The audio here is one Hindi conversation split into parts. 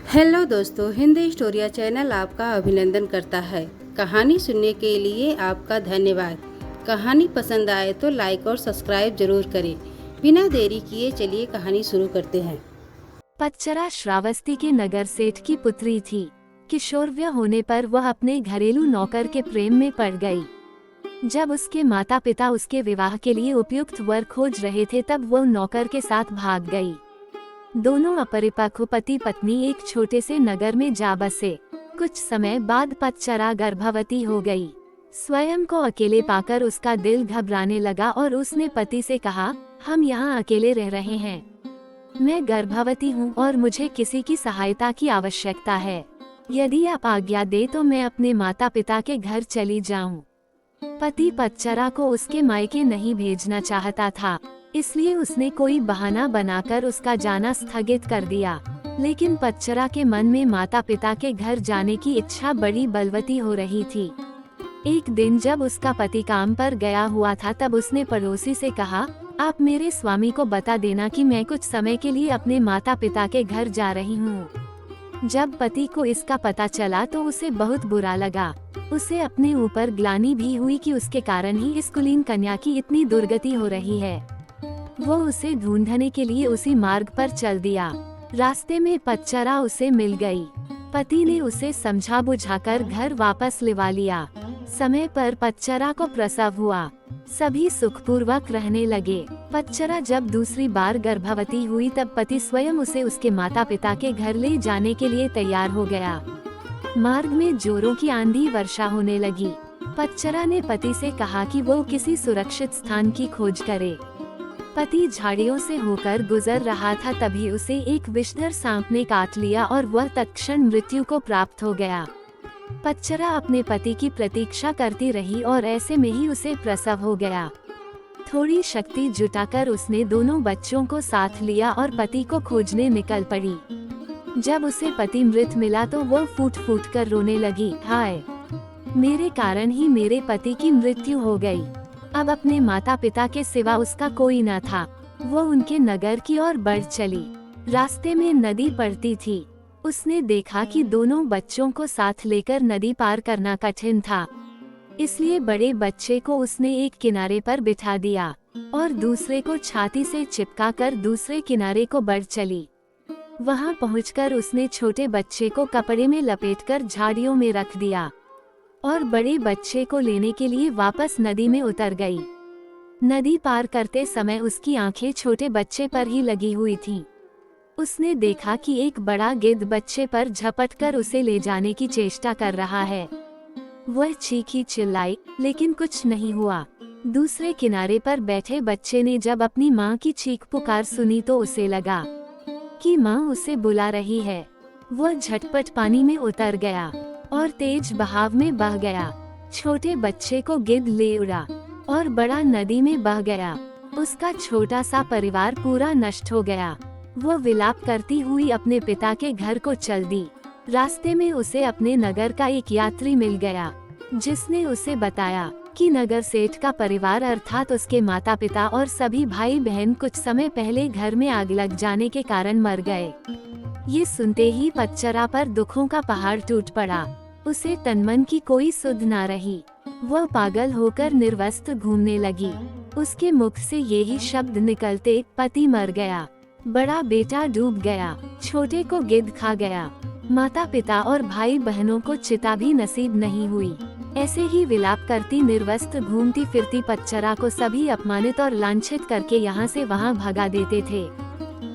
हेलो दोस्तों, हिंदी स्टोरिया चैनल आपका अभिनंदन करता है। कहानी सुनने के लिए आपका धन्यवाद। कहानी पसंद आए तो लाइक और सब्सक्राइब जरूर करें। बिना देरी किए चलिए कहानी शुरू करते हैं। पच्चरा श्रावस्ती के नगर सेठ की पुत्री थी। किशोरवय होने पर वह अपने घरेलू नौकर के प्रेम में पड़ गई। जब उसके माता पिता उसके विवाह के लिए उपयुक्त वर खोज रहे थे तब वह नौकर के साथ भाग गई। दोनों अपरिपक्व पति पत्नी एक छोटे से नगर में जा बसे। कुछ समय बाद पच्चरा गर्भवती हो गई। स्वयं को अकेले पाकर उसका दिल घबराने लगा और उसने पति से कहा, हम यहाँ अकेले रह रहे हैं। मैं गर्भवती हूँ और मुझे किसी की सहायता की आवश्यकता है। यदि आप आज्ञा दे तो मैं अपने माता पिता के घर चली जाऊँ। पति पच्चरा को उसके मायके नहीं भेजना चाहता था, इसलिए उसने कोई बहाना बनाकर उसका जाना स्थगित कर दिया। लेकिन पच्चरा के मन में माता पिता के घर जाने की इच्छा बड़ी बलवती हो रही थी। एक दिन जब उसका पति काम पर गया हुआ था तब उसने पड़ोसी से कहा, आप मेरे स्वामी को बता देना कि मैं कुछ समय के लिए अपने माता पिता के घर जा रही हूँ। जब पति को इसका पता चला तो उसे बहुत बुरा लगा। उसे अपने ऊपर ग्लानि भी हुई कि उसके कारण ही इस कुलीन कन्या की इतनी दुर्गति हो रही है। वो उसे ढूंढने के लिए उसी मार्ग पर चल दिया। रास्ते में पच्चरा उसे मिल गई। पति ने उसे समझा बुझाकर घर वापस लिवा लिया। समय पर पच्चरा को प्रसव हुआ। सभी सुखपूर्वक रहने लगे। पच्चरा जब दूसरी बार गर्भवती हुई तब पति स्वयं उसे उसके माता पिता के घर ले जाने के लिए तैयार हो गया। मार्ग में जोरों की आंधी वर्षा होने लगी। पच्चरा ने पति से कहा कि वो किसी सुरक्षित स्थान की खोज करे। पति झाड़ियों से होकर गुजर रहा था तभी उसे एक विषधर सांप ने काट लिया और वह तत्क्षण मृत्यु को प्राप्त हो गया। पच्चरा अपने पति की प्रतीक्षा करती रही और ऐसे में ही उसे प्रसव हो गया। थोड़ी शक्ति जुटाकर उसने दोनों बच्चों को साथ लिया और पति को खोजने निकल पड़ी। जब उसे पति मृत मिला तो वह फूट फूट कर रोने लगी, हाय, मेरे कारण ही मेरे पति की मृत्यु हो गई। अब अपने माता पिता के सिवा उसका कोई न था। वो उनके नगर की ओर बढ़ चली। रास्ते में नदी पड़ती थी। उसने देखा कि दोनों बच्चों को साथ लेकर नदी पार करना कठिन था, इसलिए बड़े बच्चे को उसने एक किनारे पर बिठा दिया और दूसरे को छाती से चिपकाकर दूसरे किनारे को बढ़ चली। वहां पहुंचकर उसने छोटे बच्चे को कपड़े में लपेटकर झाड़ियों में रख दिया और बड़े बच्चे को लेने के लिए वापस नदी में उतर गई। नदी पार करते समय उसकी आंखें छोटे बच्चे पर ही लगी हुई थीं। उसने देखा कि एक बड़ा गिद्ध बच्चे पर झपटकर उसे ले जाने की चेष्टा कर रहा है। वह चीखी चिल्लाई, लेकिन कुछ नहीं हुआ। दूसरे किनारे पर बैठे बच्चे ने जब अपनी माँ की चीख पुकार सुनी तो उसे लगा कि माँ उसे बुला रही है। वह झटपट पानी में उतर गया और तेज बहाव में बह गया। छोटे बच्चे को गिद्ध ले उड़ा और बड़ा नदी में बह गया। उसका छोटा सा परिवार पूरा नष्ट हो गया। वो विलाप करती हुई अपने पिता के घर को चल दी। रास्ते में उसे अपने नगर का एक यात्री मिल गया, जिसने उसे बताया कि नगर सेठ का परिवार अर्थात उसके माता पिता और सभी भाई बहन कुछ समय पहले घर में आग लग जाने के कारण मर गए। ये सुनते ही पच्चरा पर दुखों का पहाड़ टूट पड़ा। उसे तनमन की कोई सुध ना रही। वह पागल होकर निर्वस्त्र घूमने लगी। उसके मुख से यही शब्द निकलते, पति मर गया, बड़ा बेटा डूब गया, छोटे को गिद्ध खा गया, माता पिता और भाई बहनों को चिता भी नसीब नहीं हुई। ऐसे ही विलाप करती निर्वस्त्र घूमती फिरती पच्चरा को सभी अपमानित और लांछित करके यहाँ से वहाँ भगा देते थे।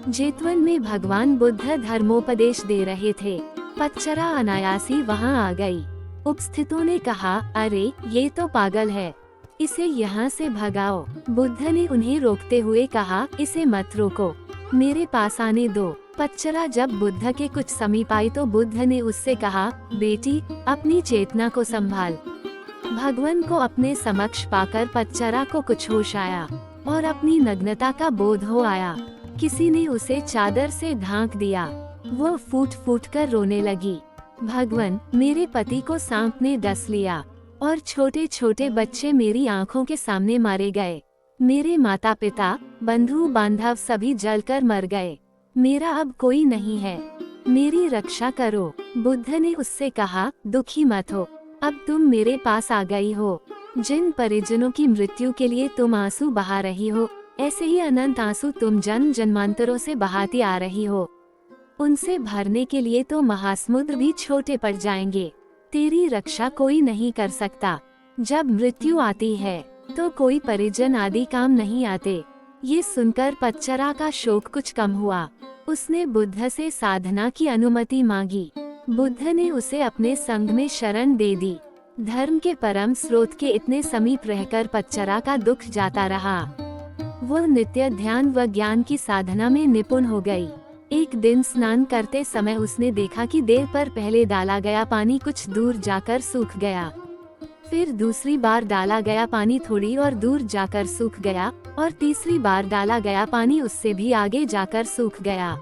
जेतवन में भगवान बुद्ध धर्मोपदेश दे रहे थे। पच्चरा अनायासी वहाँ आ गई। उपस्थितों ने कहा, अरे ये तो पागल है, इसे यहाँ से भगाओ। बुद्ध ने उन्हें रोकते हुए कहा, इसे मत रोको, मेरे पास आने दो। पच्चरा जब बुद्ध के कुछ समीप आई तो बुद्ध ने उससे कहा, बेटी, अपनी चेतना को संभाल। भगवान को अपने समक्ष पाकर पच्चरा को कुछ होश आया और अपनी नग्नता का बोध हो आया। किसी ने उसे चादर से ढांक दिया। वो फूट फूट कर रोने लगी, भगवान, मेरे पति को सांप ने डस लिया और छोटे छोटे बच्चे मेरी आंखों के सामने मारे गए। मेरे माता पिता, बंधु बांधव सभी जलकर मर गए। मेरा अब कोई नहीं है। मेरी रक्षा करो। बुद्ध ने उससे कहा, दुखी मत हो, अब तुम मेरे पास आ गई हो। जिन परिजनों की मृत्यु के लिए तुम आंसू बहा रही हो, ऐसे ही अनंत आंसू तुम जन्म जन्मांतरों से बहाती आ रही हो। उनसे भरने के लिए तो महासमुद्र भी छोटे पड़ जाएंगे। तेरी रक्षा कोई नहीं कर सकता। जब मृत्यु आती है तो कोई परिजन आदि काम नहीं आते। ये सुनकर पच्चरा का शोक कुछ कम हुआ। उसने बुद्ध से साधना की अनुमति मांगी। बुद्ध ने उसे अपने संग में शरण दे दी। धर्म के परम स्रोत के इतने समीप रहकर पच्चरा का दुख जाता रहा। वह नित्य ध्यान व ज्ञान की साधना में निपुण हो गई। एक दिन स्नान करते समय उसने देखा कि देर पर पहले डाला गया पानी कुछ दूर जाकर सूख गया। फिर दूसरी बार डाला गया पानी थोड़ी और दूर जाकर सूख गया और तीसरी बार डाला गया पानी उससे भी आगे जाकर सूख गया।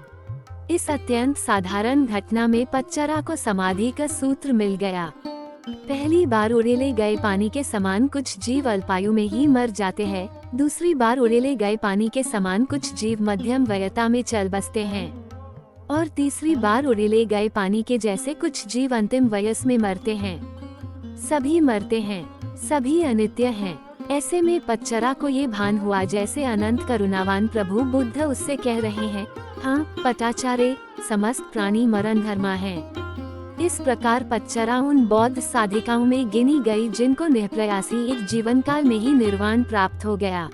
इस अत्यंत साधारण घटना में पच्चरा को समाधि का सूत्र मिल गया। पहली बार उड़ेले गए पानी के समान कुछ जीव अल्पायु में ही मर जाते हैं। दूसरी बार उड़ेले गए पानी के समान कुछ जीव मध्यम वयता में चल बसते हैं और तीसरी बार उड़ेले गए पानी के जैसे कुछ जीव अंतिम वयस में मरते हैं। सभी मरते हैं, सभी अनित्य हैं। ऐसे में पच्चरा को ये भान हुआ जैसे अनंत करुणावान प्रभु बुद्ध उससे कह रहे हैं, हाँ पटाचारे, समस्त प्राणी मरण धर्मा है। इस प्रकार पच्चरा उन बौद्ध साधिकाओं में गिनी गई जिनको निष्प्रयासी एक जीवन काल में ही निर्वाण प्राप्त हो गया।